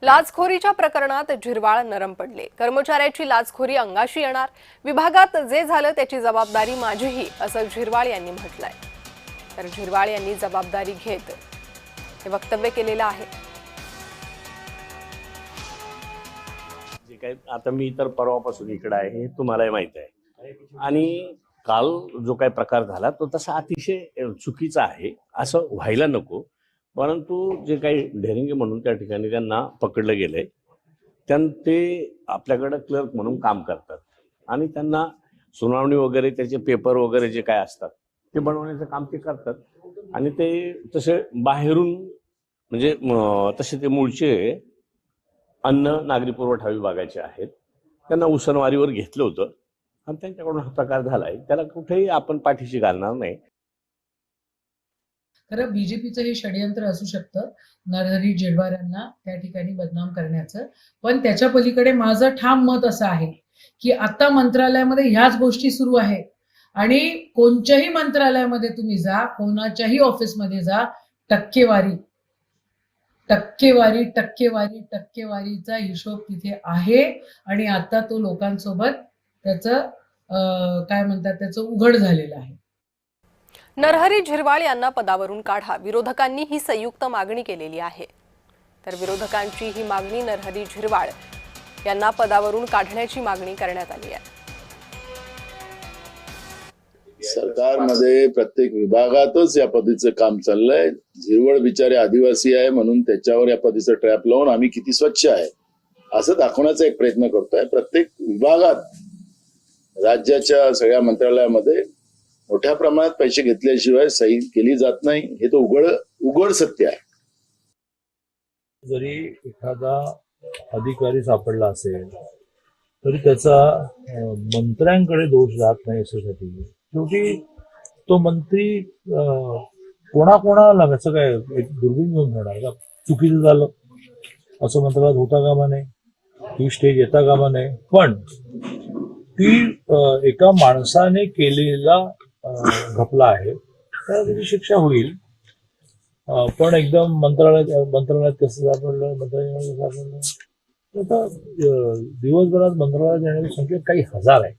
लाचखोरीच्या प्रकरणात झिरवाळ नरम पडले। कर्मचाऱ्याची लाचखोरी अंगाशी येणार, विभागात जे झालं त्याची जबाबदारी माझीही, असं झिरवाळ यांनी म्हटलंय। तर झिरवाळ यांनी जबाबदारी घेत हे वक्तव्य केलेलं आहे। जे काही आता मी तर परवापासून इकडे आहे हे तुम्हालाही माहित आहे, आणि काल जो काही प्रकार झाला तो तसा अतिशय चुकीचा आहे, असं व्हायला नको। परंतु जे काही ढेरिंगे म्हणून त्या ठिकाणी त्यांना पकडलं गेलंय, ते आपल्याकडे क्लर्क म्हणून काम करतात आणि त्यांना सुनावणी वगैरे त्याचे पेपर वगैरे जे काय असतात ते बनवण्याचं काम ते करतात। आणि ते तसे बाहेरून म्हणजे तसे ते मूळचे अन्न नागरी पुरवठा विभागाचे आहेत, त्यांना उसनवारीवर घेतलं होतं आणि त्यांच्याकडून हा प्रकार झालाय। त्याला कुठेही आपण पाठीशी घालणार नाही। खरं बीजेपीचं हे षडयंत्र असू शकतं नरहरी झिरवाळ यांना त्या ठिकाणी बदनाम करण्याचं, पण त्याच्या पलीकडे माझं ठाम मत असं आहे की आता मंत्रालयामध्ये ह्याच गोष्टी सुरू आहेत आणि कोणत्याही मंत्रालयामध्ये तुम्ही जा, कोणाच्याही ऑफिसमध्ये जा, टक्केवारी टक्केवारी टक्केवारी टक्केवारीचा हिशोब तिथे आहे आणि आता तो लोकांसोबत त्याचं काय म्हणतात त्याचं उघड झालेलं आहे। नरहरी झिरवाळ यांना पदावरून काढा, विरोधकांनी ही संयुक्त मागणी केलेली आहे। तर विरोधकांची ही मागणी नरहरी झिरवाळ यांना पदावरून काढण्याची मागणी करण्यात आली आहे। सरकारमध्ये प्रत्येक विभागातच या पद्धतीचं काम चाललंय। झिरवाळ बिचारे आदिवासी आहे म्हणून त्याच्यावर या पद्धतीचं ट्रॅप लावून आम्ही किती स्वच्छ आहे असं दाखवण्याचा एक प्रयत्न करतोय। प्रत्येक विभागात राज्याच्या सगळ्या मंत्रालयामध्ये मोठ्या प्रमाणात पैसे घेतल्याशिवाय सही केली जात नाही, हे तो उघड सत्य आहे। जरी एखादा अधिकारी सापडला असेल तरी त्याचा मंत्र्यांकडे दोष जात नाही याच्यासाठी शेवटी तो मंत्री कोणाकोणाला कसं काय एक दुर्बीण घेऊन जाणार का? चुकीचं झालं असं मंत्रालयात होता कामा नये, ही स्टेज येता कामा नये, पण ती एका माणसाने केलेला घपला आहे तर त्याची शिक्षा होईल। पण एकदम मंत्रालयात कसं सापडलं, मंत्रालयात सापडलं, आता दिवसभरात मंत्रालयात येणारी संख्या काही हजार आहे।